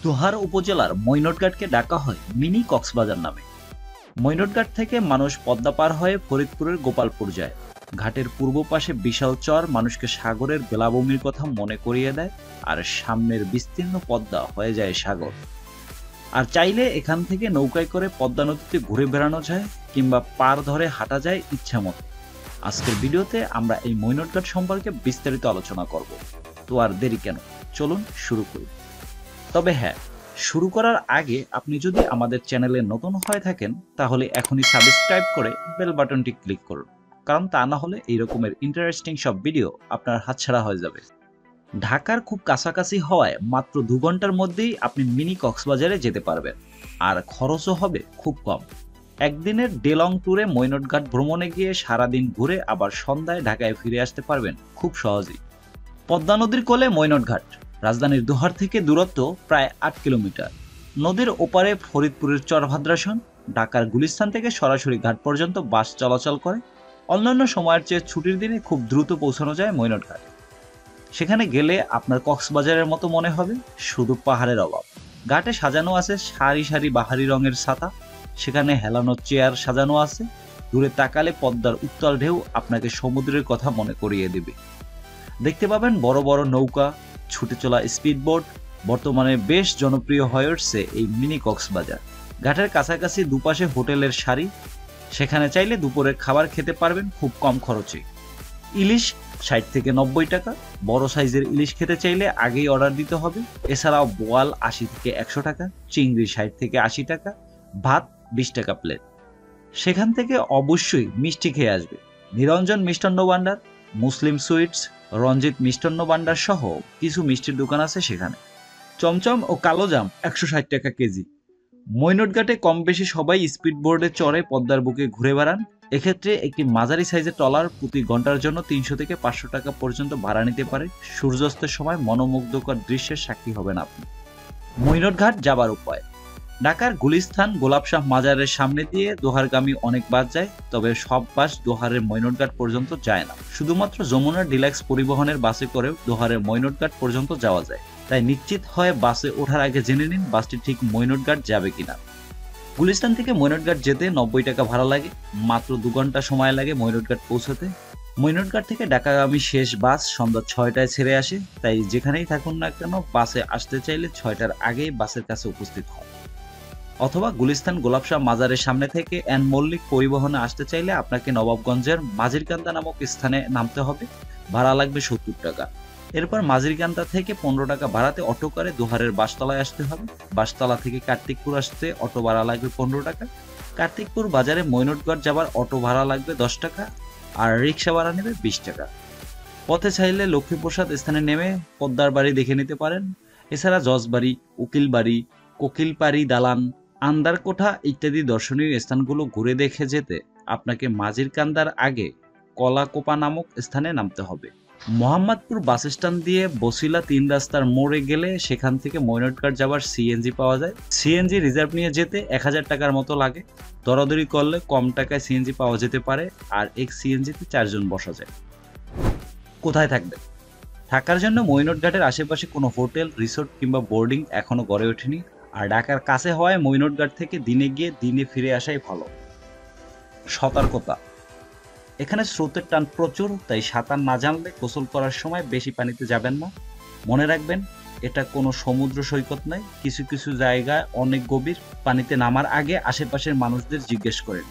দোহার উপজেলার মৈনটঘাটকে ডাকা হয় মিনি কক্সবাজার নামে। মৈনটঘাট থেকে মানুষ পদ্মা পার হয়ে ফরিদপুরের গোপালপুর যায়। ঘাটের পূর্ব পাশে বিশাল চর মানুষকে সাগরের বেলাভূমির কথা মনে করিয়ে দেয়, আর সামনের বিস্তীর্ণ পদ্মা হয়ে যায় সাগর। আর চাইলে এখান থেকে নৌকায় করে পদ্মা নদীতে ঘুরে বেড়ানো যায়, কিংবা পার ধরে হাঁটা যায় ইচ্ছা মতো। আজকের ভিডিওতে আমরা এই মৈনটঘাট সম্পর্কে বিস্তারিত আলোচনা করব। তো আর দেরি কেন, চলুন শুরু করি। তবে হ্যাঁ, শুরু করার আগে আপনি যদি আমাদের চ্যানেলে নতুন হয়ে থাকেন তাহলে এখনই সাবস্ক্রাইব করে বেল বাটনটি ক্লিক করুন, কারণ তা না হলে এই রকমের ইন্টারেস্টিং সব ভিডিও আপনার হাতছাড়া হয়ে যাবে। ঢাকার খুব কাছাকাছি হওয়ায় মাত্র 2 ঘন্টার মধ্যেই আপনি মিনি কক্সবাজারে যেতে পারবেন, আর খরচও হবে খুব কম। একদিনের ডেলং ট্যুরে মৈনটঘাট ভ্রমণে গিয়ে সারাদিন ঘুরে আবার সন্ধ্যায় ঢাকায় ফিরে আসতে পারবেন খুব সহজেই। পদ্মা নদীর কোলে মৈনটঘাট রাজধানীর দোহার থেকে দূরত্ব প্রায় 8 কিলোমিটার। নদীর ওপারে ফরিদপুরের চরভাদ্রাসন। ঢাকার গুলিস্তান থেকে সরাসরি ঘাট পর্যন্ত বাস চলাচল করে। অন্যান্য সময়ের চেয়ে ছুটির দিনে খুব দ্রুত পৌঁছানো যায় মৈনটঘাটে। সেখানে গেলে আপনার কক্সবাজারের মতো মনে হবে, শুধু পাহাড়ের অভাব। ঘাটে সাজানো আছে সারি সারি বাহারি রঙের ছাতা, সেখানে হেলানো চেয়ার সাজানো আছে। দূরে তাকালে পদ্মার উত্তাল ঢেউ আপনাকে সমুদ্রের কথা মনে করিয়ে দেবে। দেখতে পাবেন বড় বড় নৌকা, ছুটে চলা স্পিডবোট। বর্তমানে বেশ জনপ্রিয় হয়ে উঠছে এই মিনি কক্সবাজার। ঘাটের কাছাকাছি দুপাশে হোটেলের সারি, সেখানে চাইলে দুপুরের খাবার খেতে পারবেন খুব কম খরচে। ইলিশ 60 থেকে 90 টাকা। বড় সাইজের ইলিশ খেতে চাইলে আগেই অর্ডার দিতে হবে। এছাড়াও বোয়াল 80 থেকে 100 টাকা, চিংড়ি 60 থেকে 80 টাকা, ভাত 20 টাকা প্লেট। সেখান থেকে অবশ্যই মিষ্টি খেয়ে আসবে। নিরঞ্জন মিষ্টান্ন ভান্ডার, মুসলিম সুইটস, রঞ্জিত মিষ্টান্ন ভান্ডার সহ কিছু মিষ্টির দোকান আছে সেখানে। চমচম ও কালোজাম 160 টাকা কেজি। মৈনটঘাটে কম বেশি সবাই স্পিড বোর্ডে চড়ে পদ্মার বুকে ঘুরে বেড়ান। এক্ষেত্রে একটি মাঝারি সাইজের ট্রলার প্রতি ঘন্টার জন্য 300 থেকে 500 টাকা পর্যন্ত ভাড়া নিতে পারে। সূর্যাস্তের সময় মনোমুগ্ধকর দৃশ্যের সাক্ষী হবেন আপনি। মৈনটঘাট যাবার উপায়: ঢাকার গুলিস্তান গোলাপশাহ মাজারের সামনে দিয়ে দোহারগামী অনেক বাস যায়, তবে সব বাস দোহারের মৈনটঘাট পর্যন্ত যায় না। শুধুমাত্র যমুনা ডিলাক্স পরিবহনের বাসে করেও দোহারের মৈনটঘাট পর্যন্ত যাওয়া যায়। তাই নিশ্চিত হয়ে বাসে ওঠার আগে জেনে নিন বাসটি ঠিক মৈনটঘাট যাবে কিনা। গুলিস্তান থেকে মৈনটঘাট যেতে 90 টাকা ভাড়া লাগে। মাত্র 2 ঘন্টা সময় লাগে মৈনটঘাট পৌঁছতে। মৈনটঘাট থেকে ঢাকাগামী শেষ বাস সন্ধ্যা 6টায় ছেড়ে আসে, তাই যেখানেই থাকুন না কেন বাসে আসতে চাইলে 6টার আগেই বাসের কাছে উপস্থিত হন। অথবা গুলিস্তান গোলাপশাহ মাজারের সামনে থেকে এন মল্লিক পরিবহনে আসতে চাইলে আপনাকে নবাবগঞ্জের মাঝিরকান্দা নামক স্থানে নামতে হবে। ভাড়া লাগবে 70 টাকা। এরপর মাঝিরকান্দা থেকে 15 টাকা ভাড়াতে অটো করে দোহারের বাসতলায় আসতে হবে। বাসতলা থেকে কার্তিকপুর আসতে অটো ভাড়া লাগবে 15 টাকা। কার্তিকপুর বাজারে মৈনটঘাট যাবার অটো ভাড়া লাগবে 10 টাকা, আর রিক্সা ভাড়া নেবে 20 টাকা। পথে চাইলে লক্ষ্মীপ্রসাদ স্থানে নেমে পদ্মার বাড়ি দেখে নিতে পারেন। এছাড়া জজবাড়ি, উকিলবাড়ি, কোকিলপাড়ি দালান, আন্দারকোঠা ইত্যাদি দর্শনীয় স্থানগুলো ঘুরে দেখে যেতে আপনাকে মাঝিরকান্দার আগে কলাকোপা নামক স্থানে নামতে হবে। মোহাম্মদপুর বাস স্ট্যান্ড দিয়ে বসিলা 3 রাস্তার মোড়ে গেলে সেখান থেকে মৈনটঘাট যাওয়ার সিএনজি পাওয়া যায়। সিএনজি রিজার্ভ নিয়ে যেতে 1000 টাকার মতো লাগে। দরাদরি করলে কম টাকায় সিএনজি পাওয়া যেতে পারে, আর এক সিএনজিতে 4 জন বসা যায়। কোথায় থাকবে? থাকার জন্য মৈনটঘাটের আশেপাশে কোনো হোটেল, রিসোর্ট কিংবা বোর্ডিং এখনো গড়ে ওঠেনি। আর ঢাকার কাছে হওয়ায় মৈনটঘাট থেকে দিনে গিয়ে দিনে ফিরে আসাই ভালো। সতর্কতা: এখানে স্রোতের টান প্রচুর, তাই সাঁতার না জানলে গোসল করার সময় বেশি পানিতে যাবেন না। মনে রাখবেন, এটা কোনো সমুদ্র সৈকত নয়। কিছু কিছু জায়গায় অনেক গভীর। পানিতে নামার আগে আশেপাশের মানুষদের জিজ্ঞেস করেন।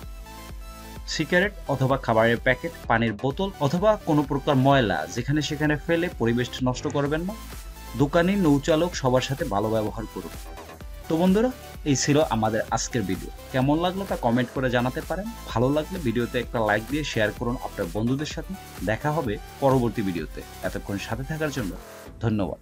সিগারেট অথবা খাবারের প্যাকেট, পানির বোতল অথবা কোনো প্রকার ময়লা যেখানে সেখানে ফেলে পরিবেশটা নষ্ট করবেন না। দোকানি, নৌচালক সবার সাথে ভালো ব্যবহার করুন। তো বন্ধুরা, এই ছিল আমাদের আজকের ভিডিও। কেমন লাগলো তা কমেন্ট করে জানাতে পারেন। ভালো লাগলে ভিডিওতে একটা লাইক দিয়ে শেয়ার করুন আপনার বন্ধুদের সাথে। দেখা হবে পরবর্তী ভিডিওতে। এতক্ষণ সাথে থাকার জন্য ধন্যবাদ।